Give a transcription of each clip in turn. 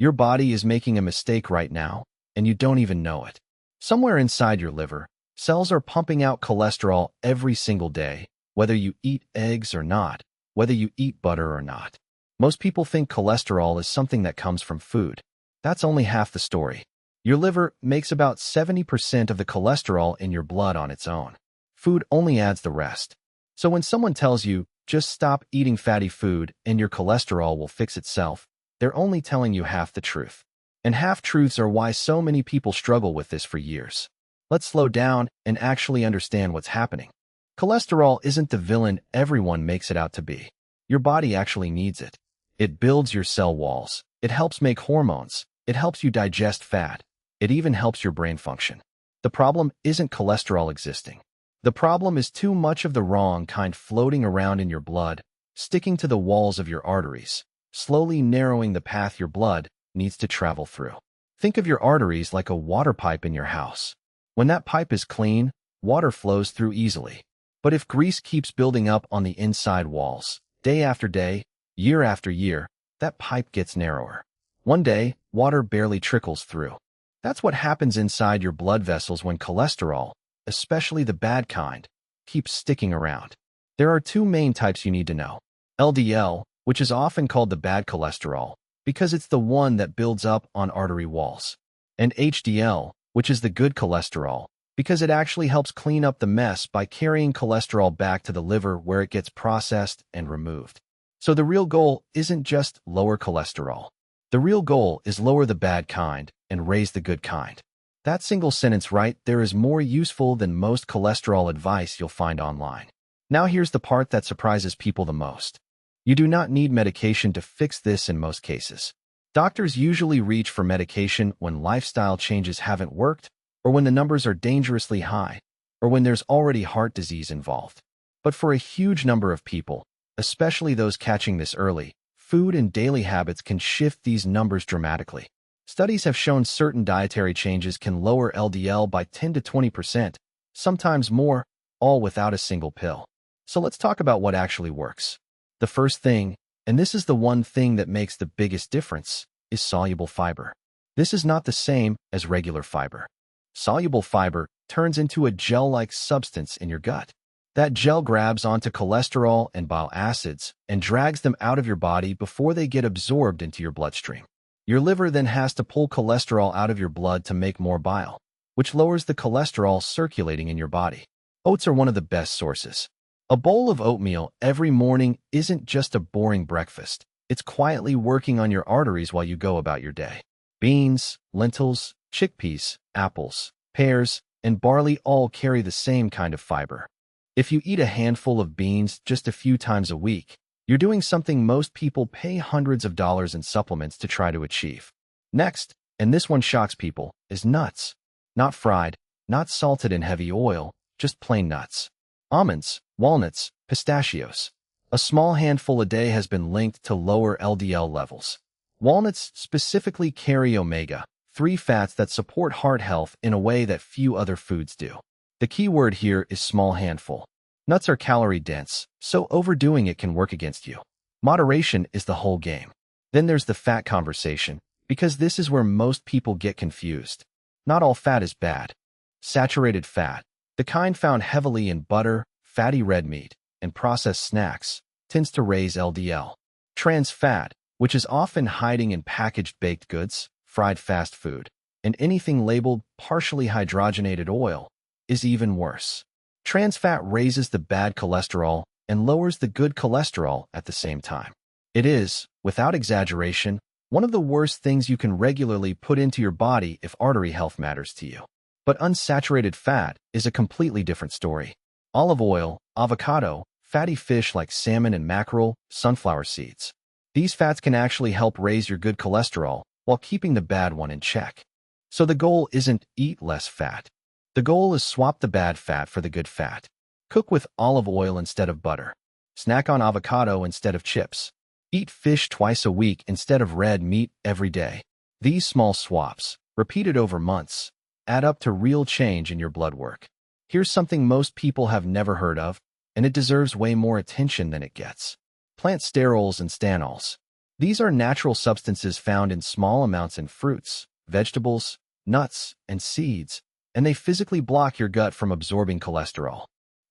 Your body is making a mistake right now, and you don't even know it. Somewhere inside your liver, cells are pumping out cholesterol every single day, whether you eat eggs or not, whether you eat butter or not. Most people think cholesterol is something that comes from food. That's only half the story. Your liver makes about 70% of the cholesterol in your blood on its own. Food only adds the rest. So when someone tells you, just stop eating fatty food and your cholesterol will fix itself, they're only telling you half the truth. And half-truths are why so many people struggle with this for years. Let's slow down and actually understand what's happening. Cholesterol isn't the villain everyone makes it out to be. Your body actually needs it. It builds your cell walls. It helps make hormones. It helps you digest fat. It even helps your brain function. The problem isn't cholesterol existing. The problem is too much of the wrong kind floating around in your blood, sticking to the walls of your arteries, slowly narrowing the path your blood needs to travel through. Think of your arteries like a water pipe in your house. When that pipe is clean, water flows through easily. But if grease keeps building up on the inside walls, day after day, year after year, that pipe gets narrower. One day, water barely trickles through. That's what happens inside your blood vessels when cholesterol, especially the bad kind, keeps sticking around. There are two main types you need to know. LDL, which is often called the bad cholesterol, because it's the one that builds up on artery walls. And HDL, which is the good cholesterol, because it actually helps clean up the mess by carrying cholesterol back to the liver where it gets processed and removed. So the real goal isn't just lower cholesterol. The real goal is lower the bad kind and raise the good kind. That single sentence right there is more useful than most cholesterol advice you'll find online. Now here's the part that surprises people the most. You do not need medication to fix this in most cases. Doctors usually reach for medication when lifestyle changes haven't worked, or when the numbers are dangerously high, or when there's already heart disease involved. But for a huge number of people, especially those catching this early, food and daily habits can shift these numbers dramatically. Studies have shown certain dietary changes can lower LDL by 10 to 20%, sometimes more, all without a single pill. So let's talk about what actually works. The first thing, and this is the one thing that makes the biggest difference, is soluble fiber. This is not the same as regular fiber. Soluble fiber turns into a gel-like substance in your gut. That gel grabs onto cholesterol and bile acids and drags them out of your body before they get absorbed into your bloodstream. Your liver then has to pull cholesterol out of your blood to make more bile, which lowers the cholesterol circulating in your body. Oats are one of the best sources. A bowl of oatmeal every morning isn't just a boring breakfast. It's quietly working on your arteries while you go about your day. Beans, lentils, chickpeas, apples, pears, and barley all carry the same kind of fiber. If you eat a handful of beans just a few times a week, you're doing something most people pay hundreds of dollars in supplements to try to achieve. Next, and this one shocks people, is nuts. Not fried, not salted in heavy oil, just plain nuts. Almonds, walnuts, pistachios. A small handful a day has been linked to lower LDL levels. Walnuts specifically carry omega-3 fats that support heart health in a way that few other foods do. The key word here is small handful. Nuts are calorie-dense, so overdoing it can work against you. Moderation is the whole game. Then there's the fat conversation, because this is where most people get confused. Not all fat is bad. Saturated fat, the kind found heavily in butter, fatty red meat, and processed snacks, tends to raise LDL. Trans fat, which is often hiding in packaged baked goods, fried fast food, and anything labeled partially hydrogenated oil, is even worse. Trans fat raises the bad cholesterol and lowers the good cholesterol at the same time. It is, without exaggeration, one of the worst things you can regularly put into your body if artery health matters to you. But unsaturated fat is a completely different story. Olive oil, avocado, fatty fish like salmon and mackerel, sunflower seeds. These fats can actually help raise your good cholesterol while keeping the bad one in check. So the goal isn't eat less fat. The goal is swap the bad fat for the good fat. Cook with olive oil instead of butter. Snack on avocado instead of chips. Eat fish twice a week instead of red meat every day. These small swaps, repeated over months, add up to real change in your blood work. Here's something most people have never heard of, and it deserves way more attention than it gets. Plant sterols and stanols. These are natural substances found in small amounts in fruits, vegetables, nuts, and seeds, and they physically block your gut from absorbing cholesterol.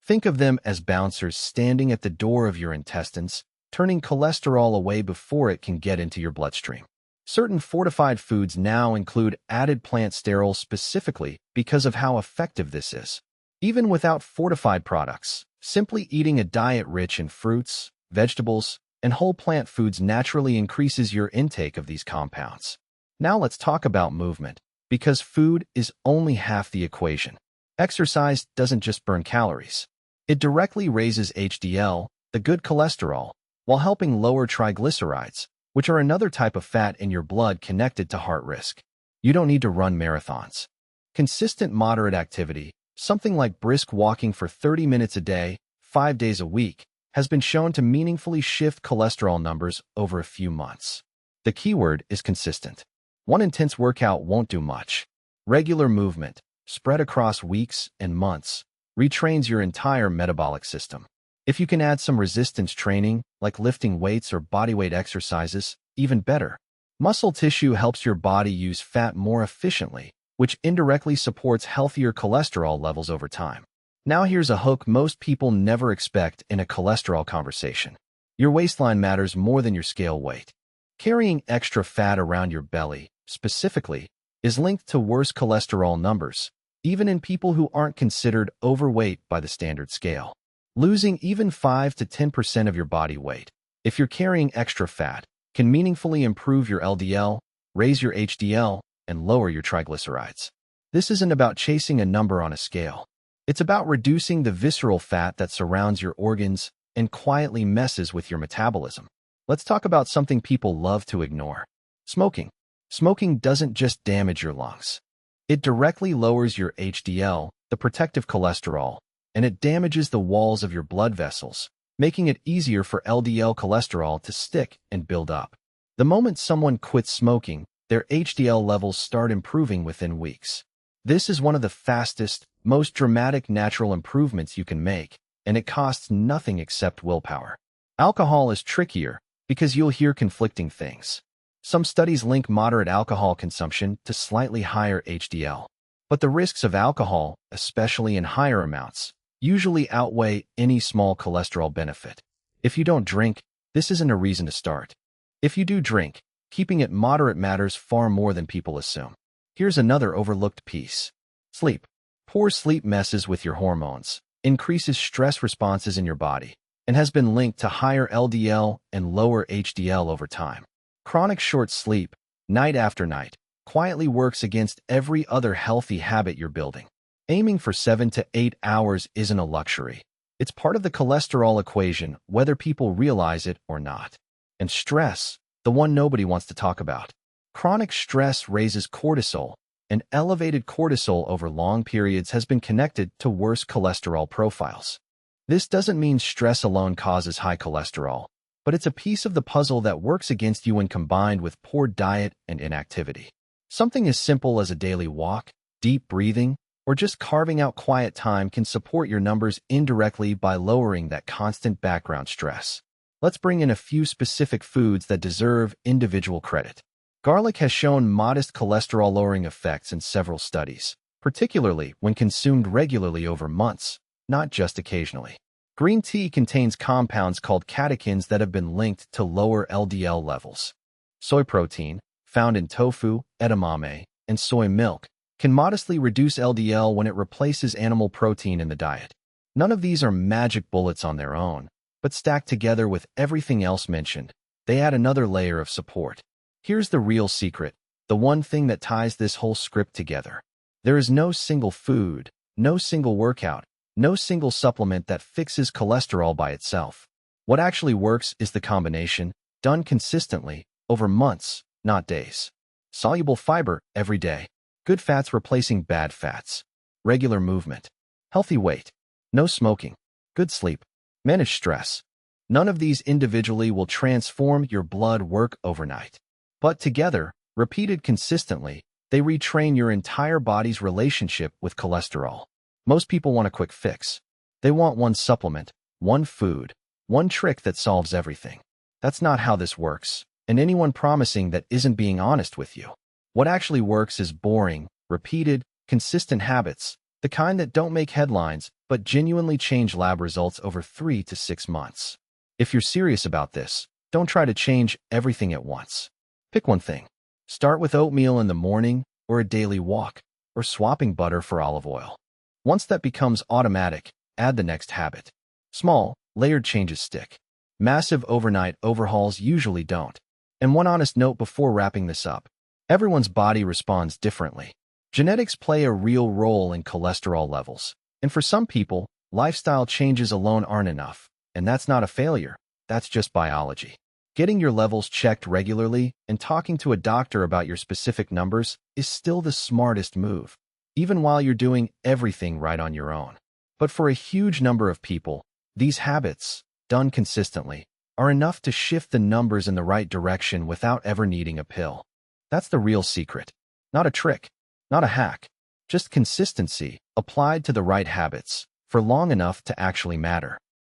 Think of them as bouncers standing at the door of your intestines, turning cholesterol away before it can get into your bloodstream. Certain fortified foods now include added plant sterols specifically because of how effective this is. Even without fortified products, simply eating a diet rich in fruits, vegetables, and whole plant foods naturally increases your intake of these compounds. Now let's talk about movement, because food is only half the equation. Exercise doesn't just burn calories. It directly raises HDL, the good cholesterol, while helping lower triglycerides, which are another type of fat in your blood connected to heart risk. You don't need to run marathons. Consistent moderate activity, something like brisk walking for 30 minutes a day, 5 days a week, has been shown to meaningfully shift cholesterol numbers over a few months. The keyword is consistent. One intense workout won't do much. Regular movement, spread across weeks and months, retrains your entire metabolic system. If you can add some resistance training, like lifting weights or bodyweight exercises, even better. Muscle tissue helps your body use fat more efficiently, which indirectly supports healthier cholesterol levels over time. Now here's a hook most people never expect in a cholesterol conversation. Your waistline matters more than your scale weight. Carrying extra fat around your belly, specifically, is linked to worse cholesterol numbers, even in people who aren't considered overweight by the standard scale. Losing even 5 to 10% of your body weight, if you're carrying extra fat, can meaningfully improve your LDL, raise your HDL, and lower your triglycerides. This isn't about chasing a number on a scale. It's about reducing the visceral fat that surrounds your organs and quietly messes with your metabolism. Let's talk about something people love to ignore. Smoking. Smoking doesn't just damage your lungs. It directly lowers your HDL, the protective cholesterol, and it damages the walls of your blood vessels, making it easier for LDL cholesterol to stick and build up. The moment someone quits smoking, their HDL levels start improving within weeks. This is one of the fastest, most dramatic natural improvements you can make, and it costs nothing except willpower. Alcohol is trickier because you'll hear conflicting things. Some studies link moderate alcohol consumption to slightly higher HDL, but the risks of alcohol, especially in higher amounts, usually outweigh any small cholesterol benefit. If you don't drink, this isn't a reason to start. If you do drink, keeping it moderate matters far more than people assume. Here's another overlooked piece. Sleep. Poor sleep messes with your hormones, increases stress responses in your body, and has been linked to higher LDL and lower HDL over time. Chronic short sleep, night after night, quietly works against every other healthy habit you're building. Aiming for 7 to 8 hours isn't a luxury. It's part of the cholesterol equation, whether people realize it or not. And stress, the one nobody wants to talk about. Chronic stress raises cortisol, and elevated cortisol over long periods has been connected to worse cholesterol profiles. This doesn't mean stress alone causes high cholesterol, but it's a piece of the puzzle that works against you when combined with poor diet and inactivity. Something as simple as a daily walk, deep breathing, or just carving out quiet time can support your numbers indirectly by lowering that constant background stress. Let's bring in a few specific foods that deserve individual credit. Garlic has shown modest cholesterol-lowering effects in several studies, particularly when consumed regularly over months, not just occasionally. Green tea contains compounds called catechins that have been linked to lower LDL levels. Soy protein, found in tofu, edamame, and soy milk, can modestly reduce LDL when it replaces animal protein in the diet. None of these are magic bullets on their own, but stacked together with everything else mentioned, they add another layer of support. Here's the real secret, the one thing that ties this whole script together. There is no single food, no single workout, no single supplement that fixes cholesterol by itself. What actually works is the combination, done consistently, over months, not days. Soluble fiber every day. Good fats replacing bad fats. Regular movement. Healthy weight. No smoking. Good sleep. Manage stress. None of these individually will transform your blood work overnight. But together, repeated consistently, they retrain your entire body's relationship with cholesterol. Most people want a quick fix. They want one supplement, one food, one trick that solves everything. That's not how this works. and anyone promising that isn't being honest with you. What actually works is boring, repeated, consistent habits, the kind that don't make headlines but genuinely change lab results over 3 to 6 months. If you're serious about this, don't try to change everything at once. Pick one thing. Start with oatmeal in the morning, or a daily walk, or swapping butter for olive oil. Once that becomes automatic, add the next habit. Small, layered changes stick. Massive overnight overhauls usually don't. And one honest note before wrapping this up. Everyone's body responds differently. Genetics play a real role in cholesterol levels. And for some people, lifestyle changes alone aren't enough. And that's not a failure. That's just biology. Getting your levels checked regularly and talking to a doctor about your specific numbers is still the smartest move, even while you're doing everything right on your own. But for a huge number of people, these habits, done consistently, are enough to shift the numbers in the right direction without ever needing a pill. That's the real secret. Not a trick, not a hack, just consistency applied to the right habits for long enough to actually matter.